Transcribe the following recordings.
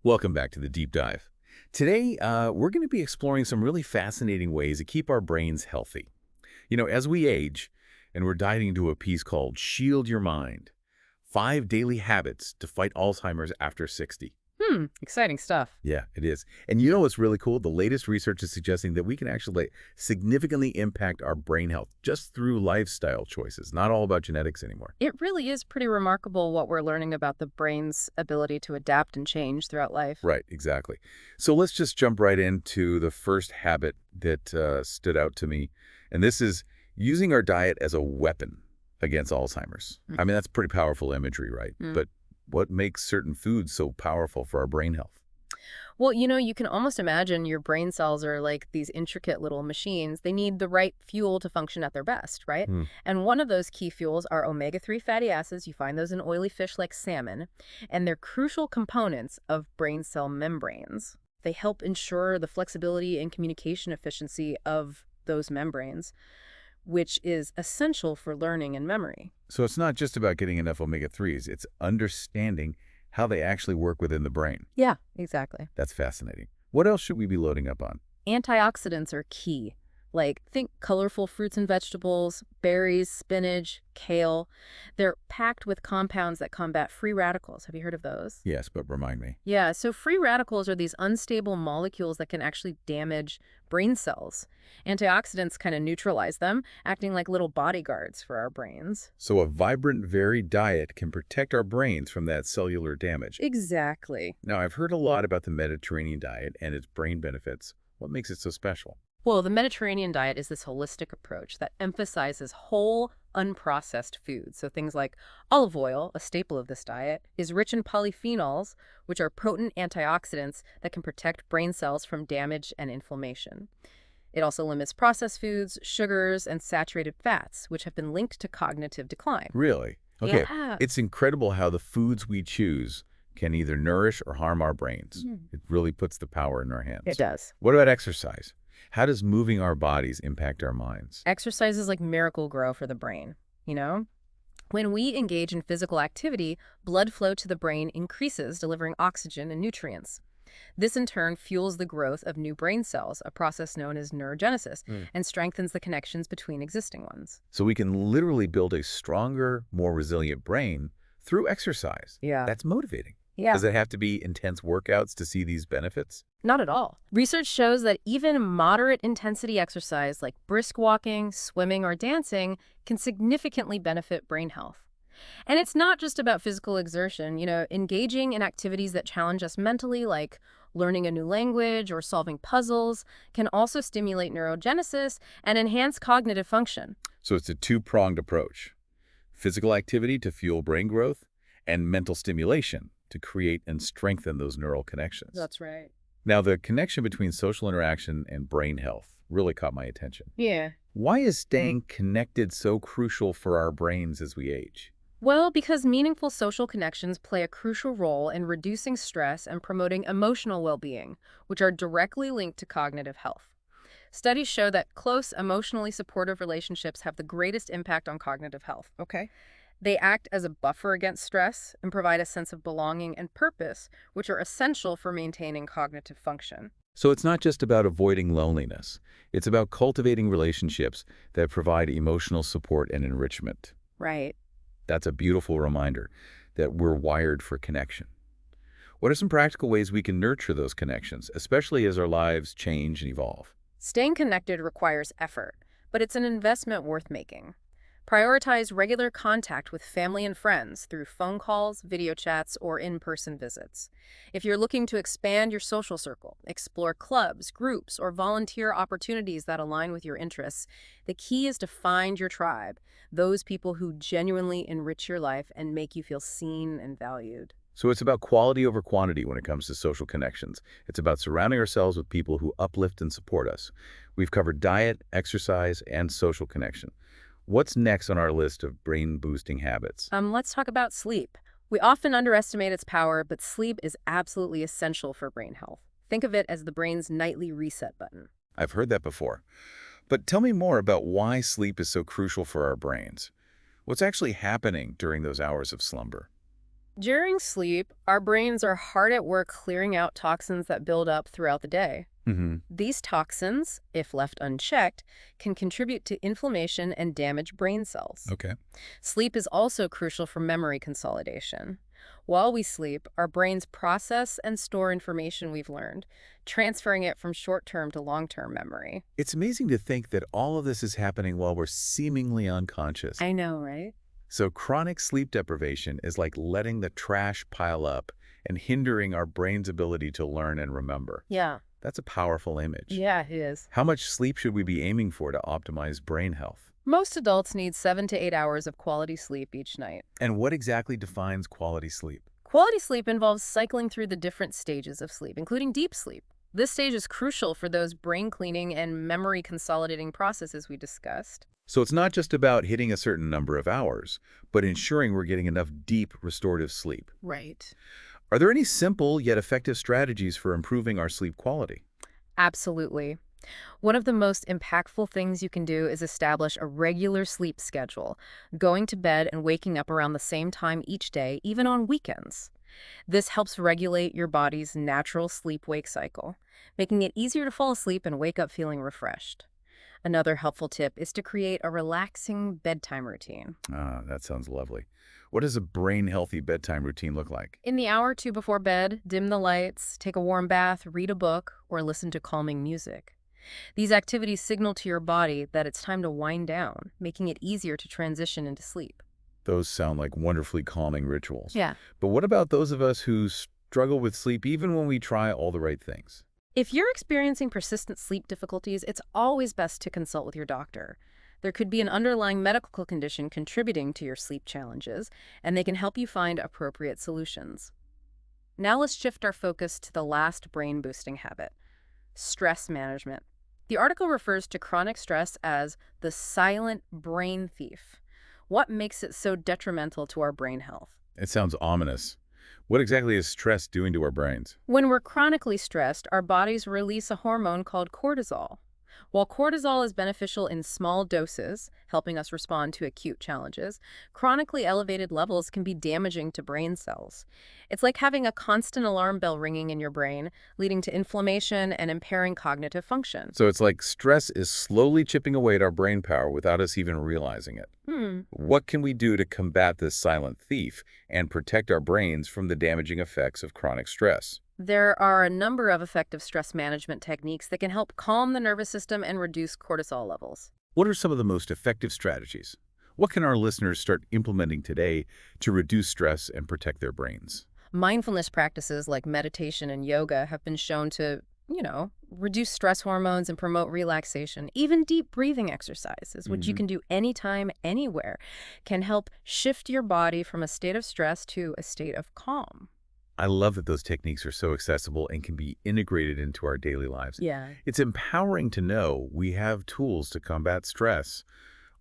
Welcome back to the Deep Dive. Today, we're going to be exploring some really fascinating ways to keep our brains healthy. As we age, and we're diving into a piece called Shield Your Mind, 5 Daily Habits to Fight Alzheimer's After 60. Exciting stuff. Yeah, it is. And you know what's really cool? The latest research is suggesting that we can actually significantly impact our brain health just through lifestyle choices, not all about genetics anymore. It really is pretty remarkable what we're learning about the brain's ability to adapt and change throughout life. Right, exactly. So let's just jump right into the first habit that stood out to me. And this is using our diet as a weapon against Alzheimer's. I mean, that's pretty powerful imagery, right? But what makes certain foods so powerful for our brain health? Well, you can almost imagine your brain cells are like these intricate little machines. They need the right fuel to function at their best, right? Hmm. And one of those key fuels are omega-3 fatty acids. You find those in oily fish like salmon, and they're crucial components of brain cell membranes. They help ensure the flexibility and communication efficiency of those membranes, which is essential for learning and memory. So it's not just about getting enough omega-3s, it's understanding how they actually work within the brain. Yeah, exactly. That's fascinating. What else should we be loading up on? Antioxidants are key. Like, think colorful fruits and vegetables, berries, spinach, kale. They're packed with compounds that combat free radicals. Have you heard of those? Yes, but remind me. Yeah, so free radicals are these unstable molecules that can actually damage brain cells. Antioxidants kind of neutralize them, acting like little bodyguards for our brains. So a vibrant, varied diet can protect our brains from that cellular damage. Exactly. Now, I've heard a lot about the Mediterranean diet and its brain benefits. What makes it so special? Well, the Mediterranean diet is this holistic approach that emphasizes whole, unprocessed foods. So things like olive oil, a staple of this diet, is rich in polyphenols, which are potent antioxidants that can protect brain cells from damage and inflammation. It also limits processed foods, sugars, and saturated fats, which have been linked to cognitive decline. Really? Okay. Yeah. It's incredible how the foods we choose can either nourish or harm our brains. It really puts the power in our hands. It does. What about exercise? How does moving our bodies impact our minds? Exercise is like miracle grow for the brain, you know? When we engage in physical activity, blood flow to the brain increases, delivering oxygen and nutrients. This in turn fuels the growth of new brain cells, a process known as neurogenesis, and strengthens the connections between existing ones. So we can literally build a stronger, more resilient brain through exercise. Yeah. That's motivating. Yeah. Does it have to be intense workouts to see these benefits? Not at all. Research shows that even moderate intensity exercise like brisk walking, swimming, or dancing can significantly benefit brain health. And it's not just about physical exertion. Engaging in activities that challenge us mentally, like learning a new language or solving puzzles, can also stimulate neurogenesis and enhance cognitive function. So it's a two-pronged approach. Physical activity to fuel brain growth and mental stimulation to create and strengthen those neural connections. That's right. Now, the connection between social interaction and brain health really caught my attention. Yeah. Why is staying connected so crucial for our brains as we age? Well, because meaningful social connections play a crucial role in reducing stress and promoting emotional well-being, which are directly linked to cognitive health. Studies show that close, emotionally supportive relationships have the greatest impact on cognitive health. Okay. They act as a buffer against stress and provide a sense of belonging and purpose, which are essential for maintaining cognitive function. So it's not just about avoiding loneliness. It's about cultivating relationships that provide emotional support and enrichment. Right. That's a beautiful reminder that we're wired for connection. What are some practical ways we can nurture those connections, especially as our lives change and evolve? Staying connected requires effort, but it's an investment worth making. Prioritize regular contact with family and friends through phone calls, video chats, or in-person visits. If you're looking to expand your social circle, explore clubs, groups, or volunteer opportunities that align with your interests, the key is to find your tribe, those people who genuinely enrich your life and make you feel seen and valued. So it's about quality over quantity when it comes to social connections. It's about surrounding ourselves with people who uplift and support us. We've covered diet, exercise, and social connection. What's next on our list of brain-boosting habits? Let's talk about sleep. We often underestimate its power, but sleep is absolutely essential for brain health. Think of it as the brain's nightly reset button. I've heard that before. But tell me more about why sleep is so crucial for our brains. What's actually happening during those hours of slumber? During sleep, our brains are hard at work clearing out toxins that build up throughout the day. Mm-hmm. These toxins, if left unchecked, can contribute to inflammation and damage brain cells. Okay. Sleep is also crucial for memory consolidation. While we sleep, our brains process and store information we've learned, transferring it from short-term to long-term memory. It's amazing to think that all of this is happening while we're seemingly unconscious. I know, right? So chronic sleep deprivation is like letting the trash pile up and hindering our brain's ability to learn and remember. Yeah. That's a powerful image. Yeah, it is. How much sleep should we be aiming for to optimize brain health? Most adults need 7 to 8 hours of quality sleep each night. And what exactly defines quality sleep? Quality sleep involves cycling through the different stages of sleep, including deep sleep. This stage is crucial for those brain cleaning and memory consolidating processes we discussed. So it's not just about hitting a certain number of hours, but ensuring we're getting enough deep restorative sleep. Right. Are there any simple yet effective strategies for improving our sleep quality? Absolutely. One of the most impactful things you can do is establish a regular sleep schedule, going to bed and waking up around the same time each day, even on weekends. This helps regulate your body's natural sleep-wake cycle, making it easier to fall asleep and wake up feeling refreshed. Another helpful tip is to create a relaxing bedtime routine. Ah, that sounds lovely. What does a brain-healthy bedtime routine look like? In the hour or two before bed, dim the lights, take a warm bath, read a book, or listen to calming music. These activities signal to your body that it's time to wind down, making it easier to transition into sleep. Those sound like wonderfully calming rituals. Yeah. But what about those of us who struggle with sleep even when we try all the right things? If you're experiencing persistent sleep difficulties, it's always best to consult with your doctor. There could be an underlying medical condition contributing to your sleep challenges, and they can help you find appropriate solutions. Now let's shift our focus to the last brain-boosting habit: stress management. The article refers to chronic stress as the silent brain thief. What makes it so detrimental to our brain health? It sounds ominous. What exactly is stress doing to our brains? When we're chronically stressed, our bodies release a hormone called cortisol. While cortisol is beneficial in small doses, helping us respond to acute challenges, chronically elevated levels can be damaging to brain cells. It's like having a constant alarm bell ringing in your brain, leading to inflammation and impairing cognitive function. So it's like stress is slowly chipping away at our brain power without us even realizing it. What can we do to combat this silent thief and protect our brains from the damaging effects of chronic stress? There are a number of effective stress management techniques that can help calm the nervous system and reduce cortisol levels. What are some of the most effective strategies? What can our listeners start implementing today to reduce stress and protect their brains? Mindfulness practices like meditation and yoga have been shown to, reduce stress hormones and promote relaxation. Even deep breathing exercises, which you can do anytime, anywhere, can help shift your body from a state of stress to a state of calm. I love that those techniques are so accessible and can be integrated into our daily lives. Yeah. It's empowering to know we have tools to combat stress.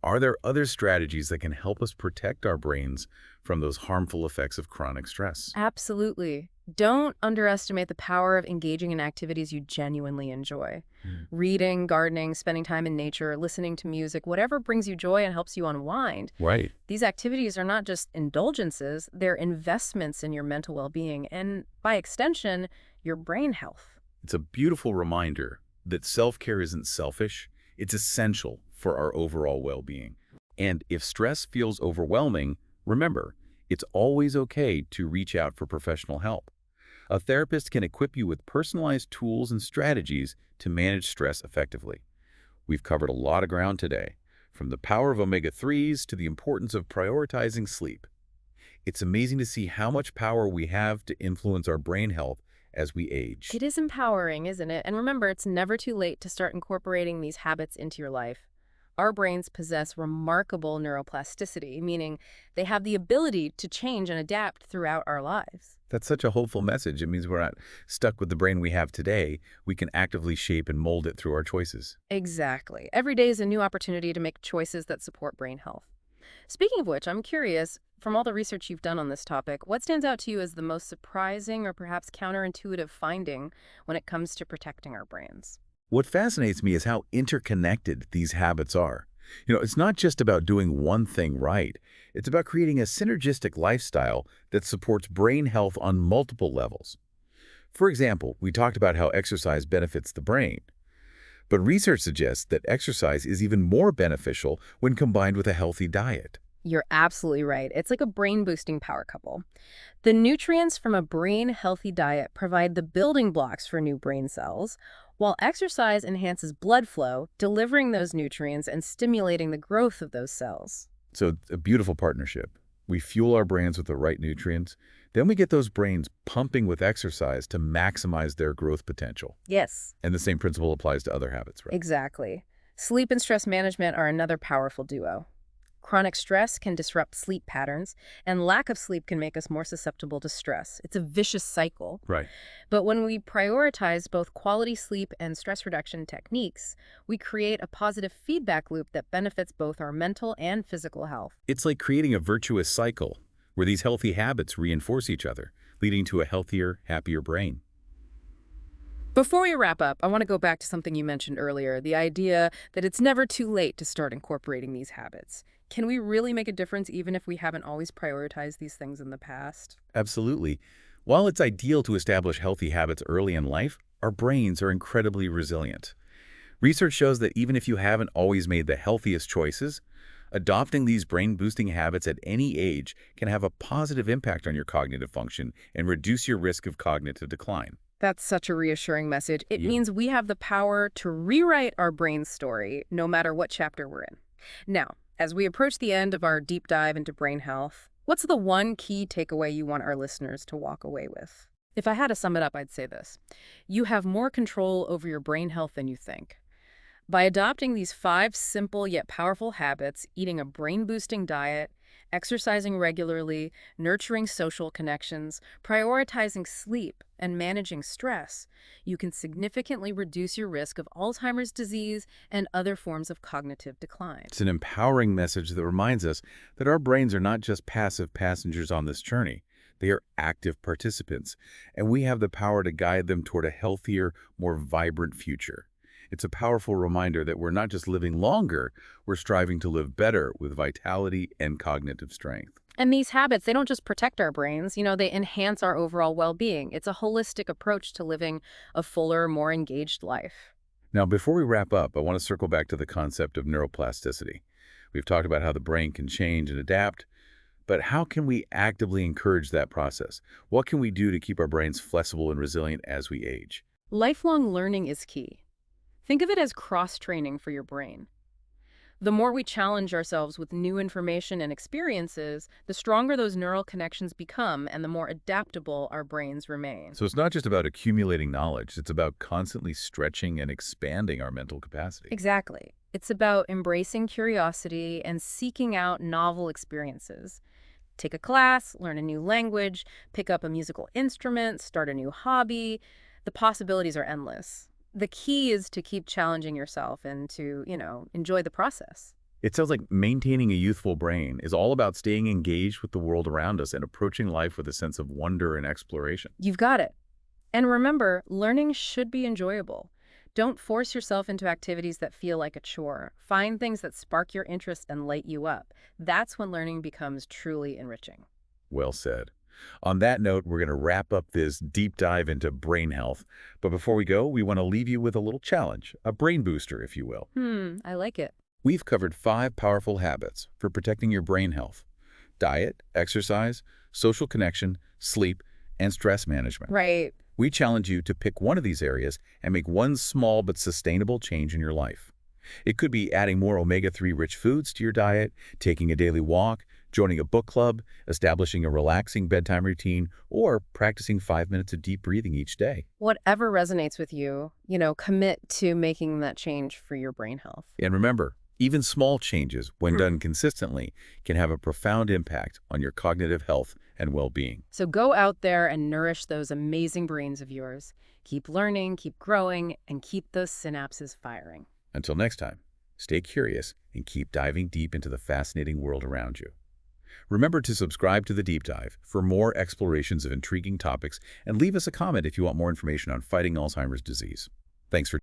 Are there other strategies that can help us protect our brains from those harmful effects of chronic stress? Absolutely. Don't underestimate the power of engaging in activities you genuinely enjoy. Reading, gardening, spending time in nature, listening to music, whatever brings you joy and helps you unwind. Right. These activities are not just indulgences, they're investments in your mental well-being and, by extension, your brain health. It's a beautiful reminder that self-care isn't selfish, it's essential for our overall well-being. And if stress feels overwhelming, remember, it's always okay to reach out for professional help. A therapist can equip you with personalized tools and strategies to manage stress effectively. We've covered a lot of ground today, from the power of omega-3s to the importance of prioritizing sleep. It's amazing to see how much power we have to influence our brain health as we age. It is empowering, isn't it? And remember, it's never too late to start incorporating these habits into your life. Our brains possess remarkable neuroplasticity, meaning they have the ability to change and adapt throughout our lives. That's such a hopeful message. It means we're not stuck with the brain we have today. We can actively shape and mold it through our choices. Exactly. Every day is a new opportunity to make choices that support brain health. Speaking of which, I'm curious, from all the research you've done on this topic, what stands out to you as the most surprising or perhaps counterintuitive finding when it comes to protecting our brains? What fascinates me is how interconnected these habits are. It's not just about doing one thing right. It's about creating a synergistic lifestyle that supports brain health on multiple levels. For example, we talked about how exercise benefits the brain. But research suggests that exercise is even more beneficial when combined with a healthy diet. You're absolutely right. It's like a brain-boosting power couple. The nutrients from a brain-healthy diet provide the building blocks for new brain cells, while exercise enhances blood flow, delivering those nutrients and stimulating the growth of those cells. So it's a beautiful partnership. We fuel our brains with the right nutrients, then we get those brains pumping with exercise to maximize their growth potential. Yes, And the same principle applies to other habits, right? exactly. Sleep and stress management are another powerful duo. Chronic stress can disrupt sleep patterns, and lack of sleep can make us more susceptible to stress. It's a vicious cycle. Right. But when we prioritize both quality sleep and stress reduction techniques, we create a positive feedback loop that benefits both our mental and physical health. It's like creating a virtuous cycle where these healthy habits reinforce each other, leading to a healthier, happier brain. Before we wrap up, I want to go back to something you mentioned earlier, the idea that it's never too late to start incorporating these habits. Can we really make a difference even if we haven't always prioritized these things in the past? Absolutely. While it's ideal to establish healthy habits early in life, our brains are incredibly resilient. Research shows that even if you haven't always made the healthiest choices, adopting these brain-boosting habits at any age can have a positive impact on your cognitive function and reduce your risk of cognitive decline. That's such a reassuring message. It Yeah. means we have the power to rewrite our brain's story, no matter what chapter we're in. Now, as we approach the end of our deep dive into brain health, what's the one key takeaway you want our listeners to walk away with? If I had to sum it up, I'd say this. You have more control over your brain health than you think. By adopting these 5 simple yet powerful habits, eating a brain-boosting diet, exercising regularly, nurturing social connections, prioritizing sleep, and managing stress, you can significantly reduce your risk of Alzheimer's disease and other forms of cognitive decline. It's an empowering message that reminds us that our brains are not just passive passengers on this journey. They are active participants, and we have the power to guide them toward a healthier, more vibrant future. It's a powerful reminder that we're not just living longer, we're striving to live better with vitality and cognitive strength. And these habits, they don't just protect our brains, they enhance our overall well-being. It's a holistic approach to living a fuller, more engaged life. Now, before we wrap up, I want to circle back to the concept of neuroplasticity. We've talked about how the brain can change and adapt, but how can we actively encourage that process? What can we do to keep our brains flexible and resilient as we age? Lifelong learning is key. Think of it as cross-training for your brain. The more we challenge ourselves with new information and experiences, the stronger those neural connections become and the more adaptable our brains remain. So it's not just about accumulating knowledge, it's about constantly stretching and expanding our mental capacity. Exactly. It's about embracing curiosity and seeking out novel experiences. Take a class, learn a new language, pick up a musical instrument, start a new hobby. The possibilities are endless. The key is to keep challenging yourself and to, enjoy the process. It sounds like maintaining a youthful brain is all about staying engaged with the world around us and approaching life with a sense of wonder and exploration. You've got it. And remember, learning should be enjoyable. Don't force yourself into activities that feel like a chore. Find things that spark your interest and light you up. That's when learning becomes truly enriching. Well said. On that note, we're going to wrap up this deep dive into brain health. But before we go, we want to leave you with a little challenge, a brain booster, if you will. I like it. We've covered 5 powerful habits for protecting your brain health: diet, exercise, social connection, sleep, and stress management. Right. We challenge you to pick one of these areas and make one small but sustainable change in your life. It could be adding more omega-3 rich foods to your diet, taking a daily walk, joining a book club, establishing a relaxing bedtime routine, or practicing 5 minutes of deep breathing each day. Whatever resonates with you, commit to making that change for your brain health. And remember, even small changes, when done consistently, can have a profound impact on your cognitive health and well-being. So go out there and nourish those amazing brains of yours. Keep learning, keep growing, and keep those synapses firing. Until next time, stay curious and keep diving deep into the fascinating world around you. Remember to subscribe to The Deep Dive for more explorations of intriguing topics, and leave us a comment if you want more information on fighting Alzheimer's disease. Thanks for